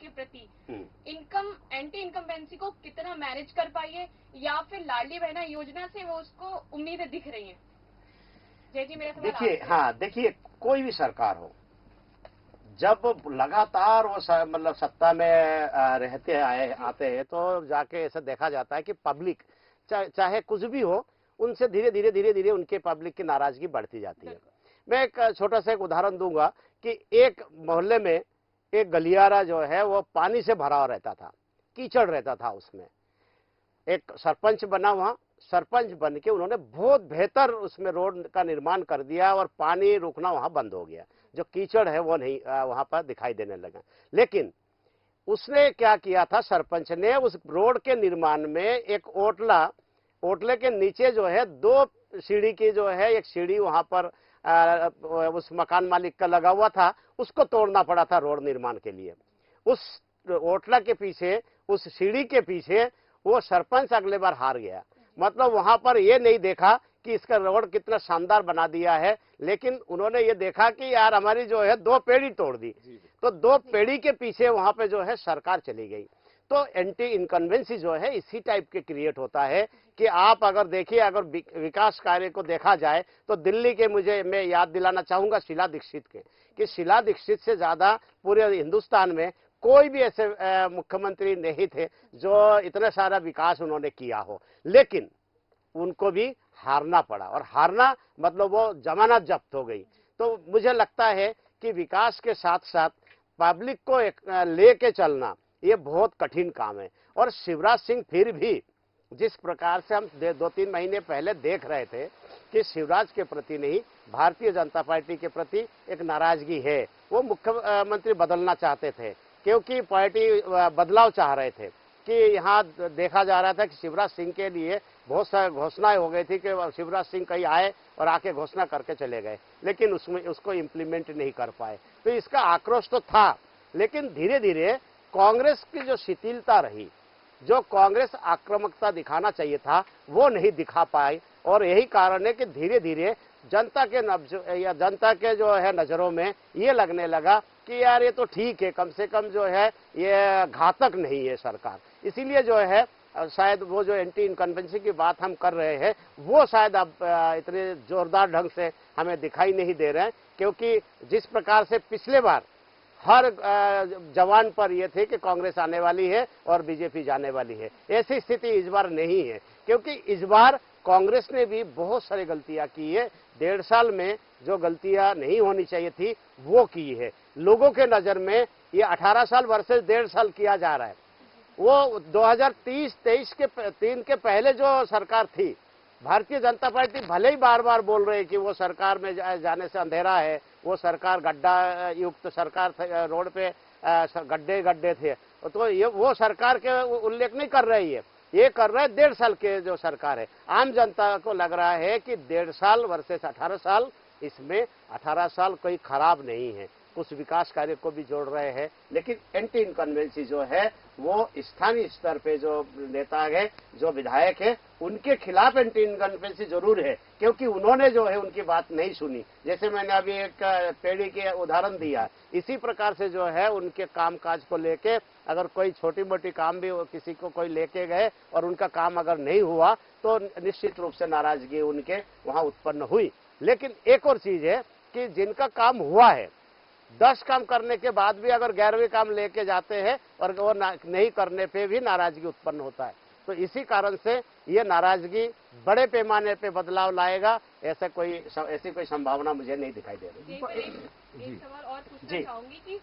के प्रति income anti incumbency को कितना मैनेज कर पाई है, या फिर लाडली बहना योजना से वो उसको उम्मीदें दिख रही हैं? जय जी, मेरा सवाल देखिए, हाँ, देखिए, कोई भी सरकार हो, जब लगातार वो मतलब सत्ता में रहते आते हैं, तो जाके ऐसा देखा जाता है कि पब्लिक चाहे कुछ भी हो, उनसे धीरे धीरे उनके पब्लिक की नाराजगी बढ़ती जाती है। मैं एक छोटा सा एक उदाहरण दूंगा कि एक मोहल्ले में एक गलियारा जो है वो पानी से भरा हुआ रहता था, कीचड़ रहता था उसमें। एक सरपंच बना, वहां सरपंच बन के उन्होंने बहुत बेहतर उसमें रोड का निर्माण कर दिया और पानी रुकना वहां बंद हो गया, जो कीचड़ है वो नहीं वहां पर दिखाई देने लगा। लेकिन उसने क्या किया था, सरपंच ने उस रोड के निर्माण में एक ओटले के नीचे जो है 2 सीढ़ी की जो है एक सीढ़ी वहां पर उस मकान मालिक का लगा हुआ था, उसको तोड़ना पड़ा था रोड निर्माण के लिए। उस ओटला के पीछे, उस सीढ़ी के पीछे वो सरपंच अगले बार हार गया। मतलब वहां पर ये नहीं देखा कि इसका रोड कितना शानदार बना दिया है, लेकिन उन्होंने ये देखा कि यार हमारी जो है 2 पेड़ी तोड़ दी, तो 2 पेड़ी के पीछे वहां पे जो है सरकार चली गई। तो एंटी इनकन्वेंसी जो है इसी टाइप के क्रिएट होता है कि आप अगर देखिए, अगर विकास कार्य को देखा जाए तो दिल्ली के, मैं याद दिलाना चाहूंगा शीला दीक्षित के, कि शीला दीक्षित से ज्यादा पूरे हिंदुस्तान में कोई भी ऐसे मुख्यमंत्री नहीं थे जो इतना सारा विकास उन्होंने किया हो, लेकिन उनको भी हारना पड़ा। और हारना मतलब वो जमानत जब्त हो गई। तो मुझे लगता है कि विकास के साथ साथ पब्लिक को लेके चलना ये बहुत कठिन काम है। और शिवराज सिंह फिर भी जिस प्रकार से हम 2-3 महीने पहले देख रहे थे कि शिवराज के प्रति नहीं, भारतीय जनता पार्टी के प्रति एक नाराजगी है। वो मुख्यमंत्री बदलना चाहते थे क्योंकि पार्टी बदलाव चाह रहे थे कि यहाँ देखा जा रहा था कि शिवराज सिंह के लिए बहुत सारी घोषणाएं हो गई थी कि शिवराज सिंह कहीं आए और आके घोषणा करके चले गए, लेकिन उसको इम्प्लीमेंट नहीं कर पाए। तो इसका आक्रोश तो था, लेकिन धीरे धीरे कांग्रेस की जो शिथिलता रही, जो कांग्रेस आक्रामकता दिखाना चाहिए था, वो नहीं दिखा पाई। और यही कारण है कि धीरे धीरे जनता के जो है नजरों में ये लगने लगा कि यार ये तो ठीक है, कम से कम जो है ये घातक नहीं है सरकार। इसीलिए जो है शायद वो जो एंटी इनकम्बेंसी की बात हम कर रहे हैं वो शायद अब इतने जोरदार ढंग से हमें दिखाई नहीं दे रहे हैं, क्योंकि जिस प्रकार से पिछले बार हर जवान पर यह थे कि कांग्रेस आने वाली है और बीजेपी जाने वाली है, ऐसी स्थिति इस बार नहीं है। क्योंकि इस बार कांग्रेस ने भी बहुत सारी गलतियां की है। 1.5 साल में जो गलतियां नहीं होनी चाहिए थी वो की है। लोगों के नजर में ये 18 साल वर्सेस 1.5 साल किया जा रहा है। वो 2023 के 3 के पहले जो सरकार थी, भारतीय जनता पार्टी भले ही बार बार बोल रहे कि वो सरकार में जाने से अंधेरा है, वो सरकार गड्ढा युक्त सरकार, रोड पे गड्ढे थे, तो ये वो सरकार के उल्लेख नहीं कर रही है, ये कर रहा है 1.5 साल के जो सरकार है। आम जनता को लग रहा है कि 1.5 साल वर्सेस 18 साल, इसमें 18 साल कोई खराब नहीं है, कुछ विकास कार्य को भी जोड़ रहे हैं। लेकिन एंटी इनकन्वेंसी जो है वो स्थानीय स्तर पे जो नेता है, जो विधायक है, उनके खिलाफ एंटी इनकन्वेंसी जरूर है, क्योंकि उन्होंने जो है उनकी बात नहीं सुनी। जैसे मैंने अभी एक पेड़ी के उदाहरण दिया, इसी प्रकार से जो है उनके कामकाज को लेके अगर कोई छोटी मोटी काम भी किसी को कोई लेके गए और उनका काम अगर नहीं हुआ तो निश्चित रूप से नाराजगी उनके वहां उत्पन्न हुई। लेकिन एक और चीज है कि जिनका काम हुआ है, 10 काम करने के बाद भी अगर 11वें काम लेके जाते हैं और वो नहीं करने पे भी नाराजगी उत्पन्न होता है। तो इसी कारण से ये नाराजगी बड़े पैमाने पे बदलाव लाएगा, ऐसी कोई संभावना मुझे नहीं दिखाई दे रही। एक सवाल और पूछना चाहूंगी कि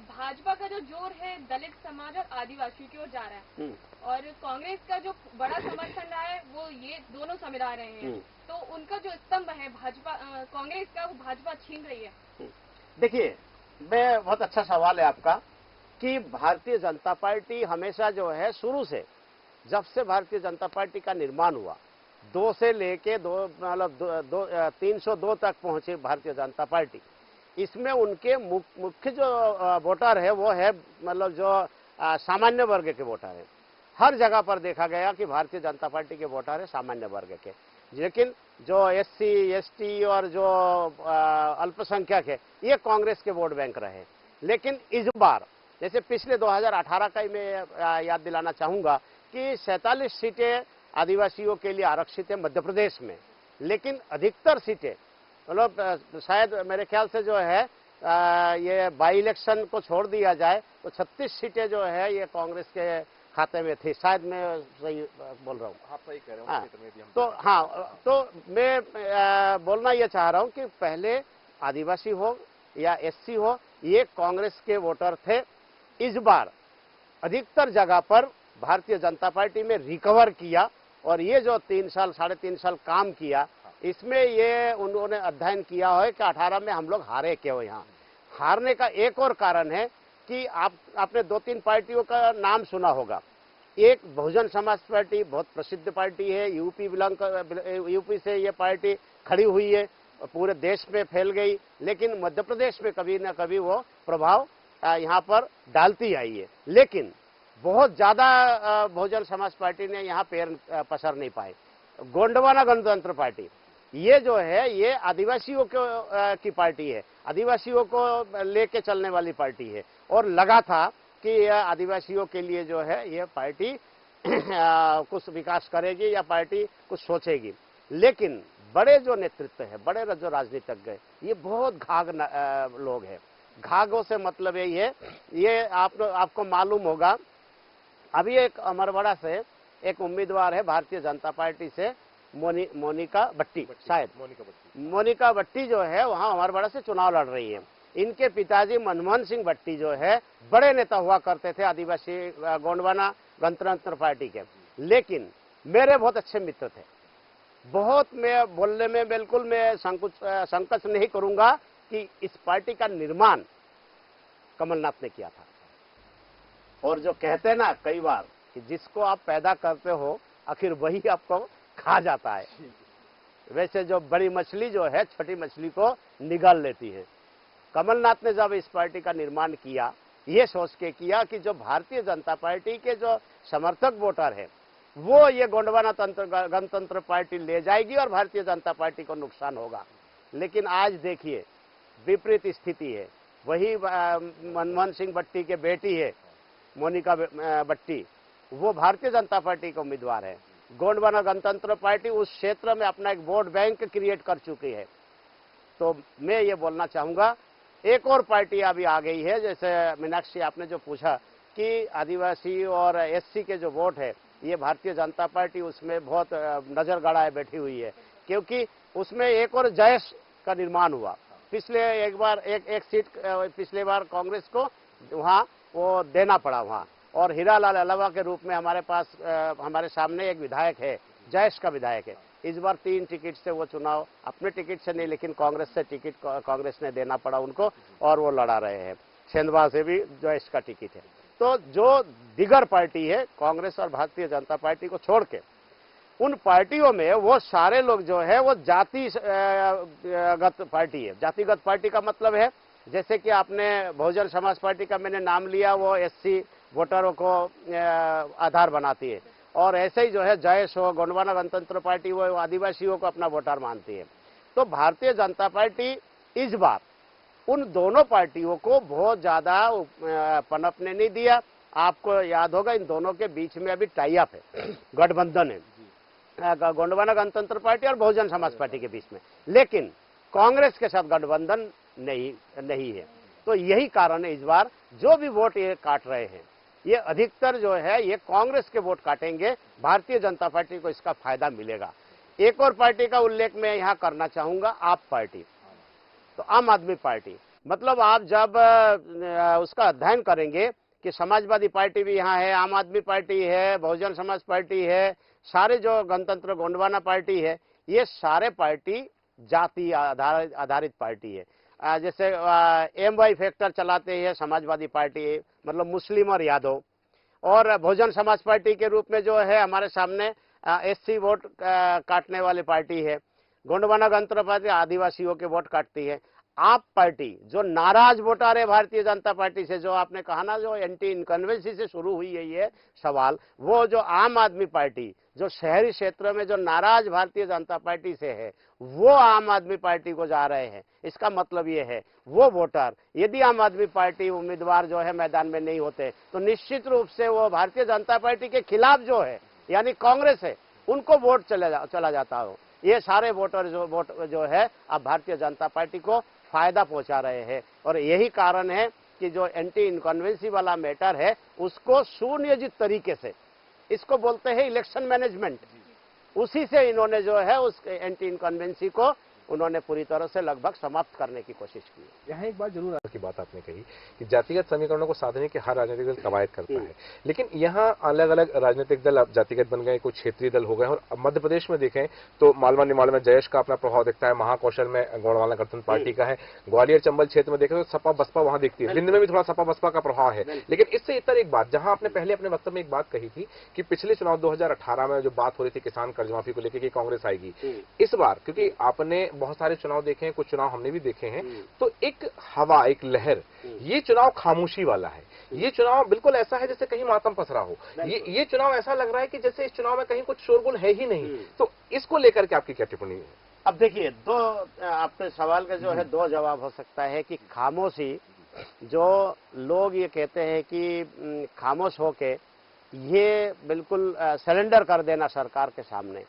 भाजपा का जो जोर है दलित समाज और आदिवासियों की ओर जा रहा है, और कांग्रेस का जो बड़ा समर्थन रहा है वो ये दोनों समुदाय रहे हैं, तो उनका जो स्तंभ है भाजपा, कांग्रेस का, वो भाजपा छीन रही है। देखिए, बहुत अच्छा सवाल है आपका कि भारतीय जनता पार्टी हमेशा जो है शुरू से, जब से भारतीय जनता पार्टी का निर्माण हुआ, 2 से लेके 302 तक पहुंचे भारतीय जनता पार्टी, इसमें उनके मुख्य जो वोटर है वो है मतलब जो सामान्य वर्ग के वोटर है। हर जगह पर देखा गया कि भारतीय जनता पार्टी के वोटर है सामान्य वर्ग के, लेकिन जो SC ST और जो अल्पसंख्यक है ये कांग्रेस के वोट बैंक रहे। लेकिन इस बार जैसे पिछले 2018 का ही मैं याद दिलाना चाहूंगा कि 47 सीटें आदिवासियों के लिए आरक्षित है मध्य प्रदेश में, लेकिन अधिकतर सीटें मतलब शायद मेरे ख्याल से जो है ये बाई इलेक्शन को छोड़ दिया जाए तो 36 सीटें जो है ये कांग्रेस के खाते में थी, शायद मैं सही बोल रहा हूँ। आप सही कह रहे हो। हाँ, तो मैं बोलना ये चाह रहा हूँ कि पहले आदिवासी हो या एससी हो, ये कांग्रेस के वोटर थे। इस बार अधिकतर जगह पर भारतीय जनता पार्टी में रिकवर किया और ये जो 3 साल 3.5 साल काम किया, इसमें ये उन्होंने अध्ययन किया है कि 18 में हम लोग हारे क्यों। यहाँ हारने का एक और कारण है कि आपने 2-3 पार्टियों का नाम सुना होगा। एक बहुजन समाज पार्टी बहुत प्रसिद्ध पार्टी है, यूपी से ये पार्टी खड़ी हुई है, पूरे देश में फैल गई, लेकिन मध्य प्रदेश में कभी ना कभी वो प्रभाव यहाँ पर डालती आई है। लेकिन बहुत ज्यादा बहुजन समाज पार्टी ने यहाँ पैर पसार नहीं पाए। गोंडवाना गणतंत्र पार्टी ये जो है ये आदिवासियों की पार्टी है, आदिवासियों को लेके चलने वाली पार्टी है और लगा था कि यह आदिवासियों के लिए जो है ये पार्टी कुछ विकास करेगी या पार्टी कुछ सोचेगी। लेकिन बड़े जो नेतृत्व है, बड़े जो राजनीतिज्ञ ये बहुत घाघ लोग हैं। घाघों से मतलब यही है, ये आपको मालूम होगा, अभी एक अमरवाड़ा से एक उम्मीदवार है भारतीय जनता पार्टी से, मोनिका भट्टी, शायद मोनिका भट्टी जो है वहां अमरवाड़ा से चुनाव लड़ रही है। इनके पिताजी मनमोहन सिंह भट्टी जो है बड़े नेता हुआ करते थे आदिवासी गोंडवाना गणतंत्र पार्टी के, लेकिन मेरे बहुत अच्छे मित्र थे। बहुत मैं बोलने में बिल्कुल मैं संकोच नहीं करूंगा कि इस पार्टी का निर्माण कमलनाथ ने किया था। और जो कहते हैं ना कई बार कि जिसको आप पैदा करते हो आखिर वही आपको खा जाता है, वैसे जो बड़ी मछली जो है छोटी मछली को निगल लेती है। कमलनाथ ने जब इस पार्टी का निर्माण किया, ये सोच के किया कि जो भारतीय जनता पार्टी के जो समर्थक वोटर है वो ये गोंडवाना गणतंत्र पार्टी ले जाएगी और भारतीय जनता पार्टी को नुकसान होगा। लेकिन आज देखिए विपरीत स्थिति है। वही मनमोहन सिंह भट्टी के बेटी है मोनिका भट्टी, वो भारतीय जनता पार्टी के उम्मीदवार है। गोंडवाना गणतंत्र पार्टी उस क्षेत्र में अपना एक वोट बैंक क्रिएट कर चुकी है। तो मैं ये बोलना चाहूंगा एक और पार्टी अभी आ गई है, जैसे मीनाक्षी आपने जो पूछा कि आदिवासी और एससी के जो वोट है ये भारतीय जनता पार्टी उसमें बहुत नजर गड़ाए बैठी हुई है, क्योंकि उसमें एक और जयेश का निर्माण हुआ। पिछले एक सीट पिछले बार कांग्रेस को वहाँ वो देना पड़ा वहाँ, और हीरालाल अलावा के रूप में हमारे पास हमारे सामने एक विधायक है, जयेश का विधायक है। इस बार 3 टिकट से वो चुनाव अपने टिकट से नहीं लेकिन कांग्रेस से टिकट कांग्रेस ने देना पड़ा उनको और वो लड़ा रहे हैं। सेंधवा से भी जयेश का टिकट है। तो जो दिगर पार्टी है कांग्रेस और भारतीय जनता पार्टी को छोड़ के उन पार्टियों में वो सारे लोग जो है वो जातिगत पार्टी है। जातिगत पार्टी का मतलब है जैसे कि आपने बहुजन समाज पार्टी का मैंने नाम लिया, वो एससी वोटरों को आधार बनाती है, और ऐसे ही जो है जयेश हो गोंडवाना गणतंत्र पार्टी वो आदिवासियों को अपना वोटर मानती है। तो भारतीय जनता पार्टी इस बार उन दोनों पार्टियों को बहुत ज्यादा पनपने नहीं दिया। आपको याद होगा इन दोनों के बीच में अभी टाई अप है, गठबंधन है गोंडवाना गणतंत्र पार्टी और बहुजन समाज पार्टी के बीच में, लेकिन कांग्रेस के साथ गठबंधन नहीं है। तो यही कारण है इस बार जो भी वोट ये काट रहे हैं ये अधिकतर जो है ये कांग्रेस के वोट काटेंगे, भारतीय जनता पार्टी को इसका फायदा मिलेगा। एक और पार्टी का उल्लेख मैं यहाँ करना चाहूंगा, आप पार्टी। तो आम आदमी पार्टी मतलब आप जब उसका अध्ययन करेंगे कि समाजवादी पार्टी भी यहाँ है, आम आदमी पार्टी है, बहुजन समाज पार्टी है, सारे जो गणतंत्र गोंडवाना पार्टी है, ये सारे पार्टी जाति आधारित पार्टी है। जैसे MY फैक्टर चलाते हैं समाजवादी पार्टी, मतलब मुस्लिम और यादव, और बहुजन समाज पार्टी के रूप में जो है हमारे सामने SC वोट काटने वाली पार्टी है। गोंडवाना गणतंत्र पार्टी आदिवासियों के वोट काटती है। आप पार्टी जो नाराज वोटर है भारतीय जनता पार्टी से, जो आपने कहा ना जो एंटी इनकन्वेंसी से शुरू हुई है ये सवाल, वो जो आम आदमी पार्टी जो शहरी क्षेत्रों में जो नाराज भारतीय जनता पार्टी से है वो आम आदमी पार्टी को जा रहे हैं। इसका मतलब ये है वो वोटर, यदि आम आदमी पार्टी उम्मीदवार जो है मैदान में नहीं होते तो निश्चित रूप से वो भारतीय जनता पार्टी के खिलाफ जो है यानी कांग्रेस है उनको वोट चला जाता हो। ये सारे वोटर जो है अब भारतीय जनता पार्टी को फायदा पहुंचा रहे हैं और यही कारण है कि जो एंटी इनकन्वेंसी वाला मैटर है उसको सुनियोजित तरीके से, इसको बोलते हैं इलेक्शन मैनेजमेंट, उसी से इन्होंने जो है उस एंटी इनकन्वेंसी को उन्होंने पूरी तरह से लगभग समाप्त करने की कोशिश की। यहाँ एक बात जरूर की बात आपने कही कि जातिगत समीकरणों को साधने के हर राजनीतिक दल कवायद करता है, लेकिन यहाँ अलग अलग राजनीतिक दल अब जातिगत बन गए, कुछ क्षेत्रीय दल हो गए। और मध्य प्रदेश में देखें तो मालवा निमाड़ में जयेश का अपना प्रभाव दिखता है, महाकौशल में गौड़वाला गठबंधन पार्टी का है, ग्वालियर चंबल क्षेत्र में देखें तो सपा बसपा वहां दिखती है, बिंद में भी थोड़ा सपा बसपा का प्रभाव है। लेकिन इससे इतर एक बात, जहां आपने पहले अपने वक्तव्य में एक बात कही थी कि पिछले चुनाव 2018 में जो बात हो रही थी किसान कर्ज माफी को लेकर कि कांग्रेस आएगी, इस बार क्योंकि आपने बहुत सारे चुनाव देखे हैं, कुछ चुनाव हमने भी देखे हैं, तो एक हवा, एक लहर, ये चुनाव खामोशी वाला है। ये चुनाव बिल्कुल ऐसा है जैसे कहीं मातम पसरा हो। ये चुनाव ऐसा लग रहा है कि जैसे इस चुनाव में कहीं कुछ शोरगुल है ही नहीं। तो इसको लेकर के आपकी क्या टिप्पणी है? अब देखिए, दो आपके सवाल का जो है दो जवाब हो सकता है कि खामोशी, जो लोग ये कहते हैं कि खामोश होके ये बिल्कुल सरेंडर कर देना सरकार के सामने,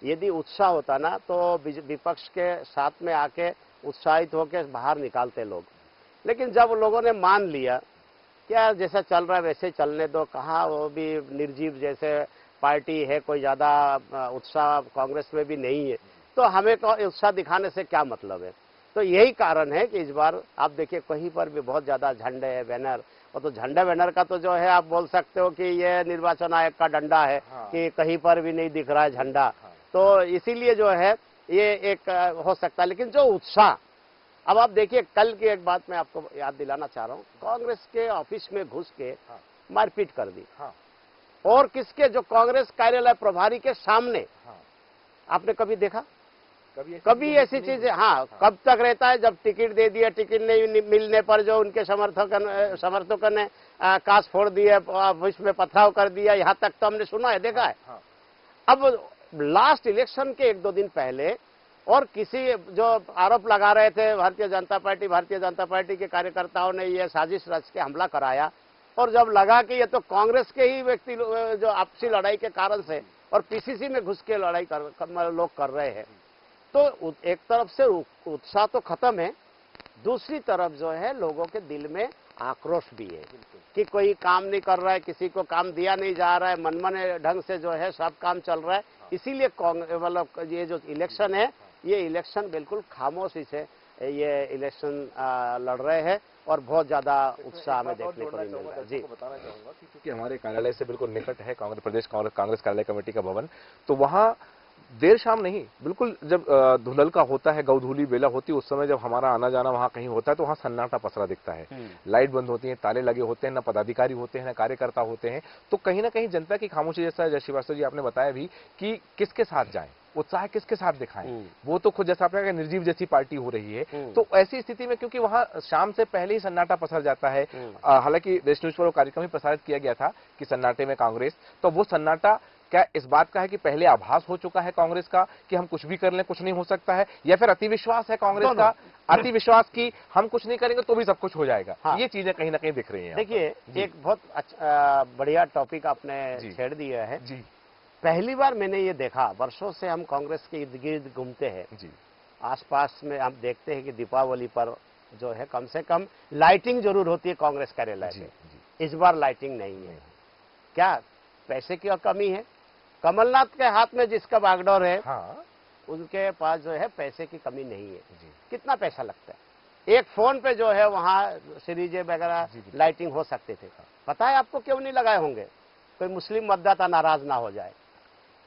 यदि उत्साह होता ना तो विपक्ष के साथ में आके उत्साहित होकर बाहर निकालते लोग। लेकिन जब लोगों ने मान लिया क्या जैसा चल रहा है वैसे चलने दो, कहा वो भी निर्जीव जैसे पार्टी है, कोई ज्यादा उत्साह कांग्रेस में भी नहीं है, तो हमें उत्साह दिखाने से क्या मतलब है। तो यही कारण है कि इस बार आप देखिए कहीं पर भी बहुत ज्यादा झंडे है, बैनर, और तो झंडे बैनर का तो जो है आप बोल सकते हो कि ये निर्वाचन आयोग का डंडा है कि कहीं पर भी नहीं दिख रहा है झंडा। तो इसीलिए जो है ये एक हो सकता है। लेकिन जो उत्साह, अब आप देखिए कल की एक बात मैं आपको याद दिलाना चाह रहा हूँ, कांग्रेस के ऑफिस में घुस के मारपीट कर दी, और किसके, जो कांग्रेस कार्यालय प्रभारी के सामने। आपने कभी देखा? कभी ऐसी चीज? हाँ, कब तक रहता है? जब टिकट दे दिया, टिकट नहीं मिलने पर जो उनके समर्थकों ने कांच फोड़ दिए, ऑफिस में पथराव कर दिया, यहाँ तक तो हमने सुना है, देखा है। अब लास्ट इलेक्शन के एक दो दिन पहले और किसी जो आरोप लगा रहे थे भारतीय जनता पार्टी के कार्यकर्ताओं ने ये साजिश रच के हमला कराया, और जब लगा कि ये तो कांग्रेस के ही व्यक्ति जो आपसी लड़ाई के कारण से और पीसीसी में घुस के लड़ाई लोग कर रहे हैं, तो एक तरफ से उत्साह तो खत्म है, दूसरी तरफ जो है लोगों के दिल में आक्रोश भी है कि कोई काम नहीं कर रहा है, किसी को काम दिया नहीं जा रहा है, मनमाने ढंग से जो है सब काम चल रहा है। इसीलिए मतलब ये जो इलेक्शन है, ये इलेक्शन बिल्कुल खामोशी से ये इलेक्शन लड़ रहे हैं और बहुत ज्यादा उत्साह में देखने को नहीं मिल रहा है। जी, बताना चाहूंगा कि क्योंकि हमारे कार्यालय से बिल्कुल निकट है प्रदेश कांग्रेस कार्यालय कमेटी का भवन, तो वहां देर शाम नहीं, बिल्कुल जब धुलल का होता है, गौधूली बेला होती है, उस समय जब हमारा आना जाना वहां कहीं होता है तो वहां सन्नाटा पसरा दिखता है। लाइट बंद होती है, ताले लगे होते हैं, न पदाधिकारी होते हैं, न कार्यकर्ता होते हैं। तो कहीं ना कहीं जनता की खामोशी, जैसा जय श्रीवास्तव जी आपने बताया भी कि किसके साथ जाएं, उत्साह किसके साथ दिखाएं, वो तो खुद जैसा आपने कहा निर्जीव जैसी पार्टी हो रही है। तो ऐसी स्थिति में क्योंकि वहां शाम से पहले ही सन्नाटा पसर जाता है, हालांकि देश न्यूज पर वो कार्यक्रम ही प्रसारित किया गया था कि सन्नाटे में कांग्रेस, तो वो सन्नाटा क्या इस बात का है कि पहले आभास हो चुका है कांग्रेस का कि हम कुछ भी कर लें कुछ नहीं हो सकता है, या फिर अतिविश्वास है कांग्रेस का, अतिविश्वास की हम कुछ नहीं करेंगे तो भी सब कुछ हो जाएगा? हाँ। ये चीजें कहीं ना कहीं दिख रही हैं। देखिए, एक बहुत बढ़िया टॉपिक आपने छेड़ दिया है जी। पहली बार मैंने ये देखा, वर्षों से हम कांग्रेस के इर्द गिर्द घूमते हैं जी, आसपास में हम देखते हैं कि दीपावली पर जो है कम से कम लाइटिंग जरूर होती है कांग्रेस कार्यालय में। इस बार लाइटिंग नहीं है। क्या पैसे की कमी है? कमलनाथ के हाथ में जिसका बागडोर है, हाँ, उनके पास जो है पैसे की कमी नहीं है जी। कितना पैसा लगता है? एक फोन पे जो है वहाँ सीरीजे वगैरह लाइटिंग हो सकते थे। पता है आपको क्यों नहीं लगाए होंगे? कोई मुस्लिम मतदाता नाराज ना हो जाए,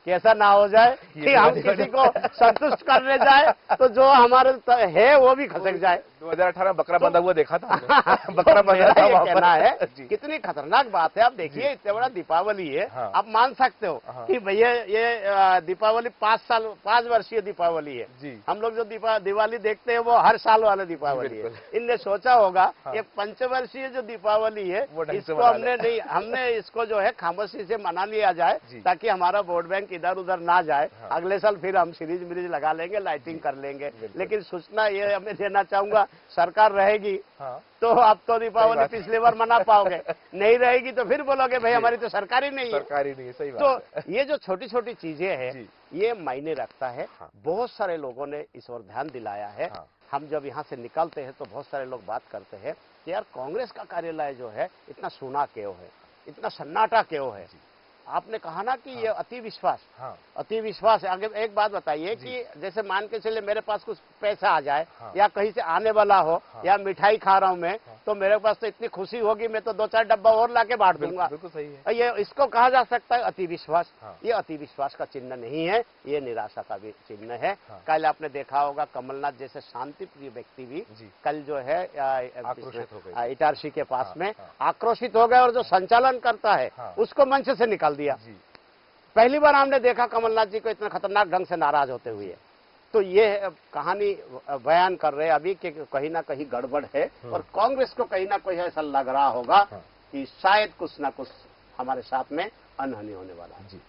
कि ऐसा ना हो जाए कि हम किसी को संतुष्ट करने जाए तो जो हमारे है वो भी खसक जाए। 2018 में बकरा बंधा हुआ देखा था हमने। बकरा बंधा था वहाँ कहना है जी। कितनी खतरनाक बात है। आप देखिए इतने बड़ा दीपावली है, हाँ। आप मान सकते हो हाँ। कि भैया ये दीपावली 5 वर्षीय दीपावली है जी। हम लोग जो दिवाली देखते हैं वो हर साल वाला दीपावली है। बिल्कुल। इनने सोचा होगा हाँ। एक पंचवर्षीय जो दीपावली है वो ढंग से इसको मना ले। हमने इसको जो है खामोशी से मना लिया जाए जी। ताकि हमारा वोट बैंक इधर उधर ना जाए। हाँ। अगले साल फिर हम सीरीज मिरीज लगा लेंगे, लाइटिंग कर लेंगे। बिल्कुल। लेकिन सूचना ये हमें देना चाहूंगा, सरकार रहेगी हाँ। तो आप तो दीपावली बात। पिछली बार मना पाओगे, नहीं रहेगी तो फिर बोलोगे भाई हमारी तो सरकार ही नहीं है। सरकारी नहीं है, सही बात तो है। ये जो छोटी छोटी चीजें हैं जी। ये मायने रखता है। हाँ। बहुत सारे लोगों ने इस ओर ध्यान दिलाया है। हाँ। हम जब यहाँ से निकलते हैं तो बहुत सारे लोग बात करते हैं कि यार कांग्रेस का कार्यालय जो है इतना सूना क्यों है, इतना सन्नाटा क्यों है। आपने कहा ना कि ये अति विश्वास, हाँ। अति विश्वास है। आगे एक बात बताइए कि जैसे मान के चले मेरे पास कुछ पैसा आ जाए हाँ। या कहीं से आने वाला हो हाँ। या मिठाई खा रहा हूं मैं, तो मेरे पास तो इतनी खुशी होगी मैं तो 2-4 डब्बा और लाके बांट दूंगा। बिल्कुल सही है। ये इसको कहा जा सकता है अति विश्वास। हाँ। ये अति विश्वास का चिन्ह नहीं है, ये निराशा का भी चिन्ह है। हाँ। कल आपने देखा होगा कमलनाथ जैसे शांतिप्रिय व्यक्ति भी जी। कल जो है आक्रोशित हो गए। इटारसी के पास हाँ। में हाँ। आक्रोशित हो गए और जो संचालन करता है हाँ। उसको मंच से निकाल दिया। जी। पहली बार हमने देखा कमलनाथ जी को इतना खतरनाक ढंग से नाराज होते हुए। तो ये कहानी बयान कर रहे हैं अभी कि कहीं ना कहीं गड़बड़ है और कांग्रेस को कहीं ना कहीं ऐसा लग रहा होगा कि शायद कुछ ना कुछ हमारे साथ में अनहोनी होने वाला है। जी।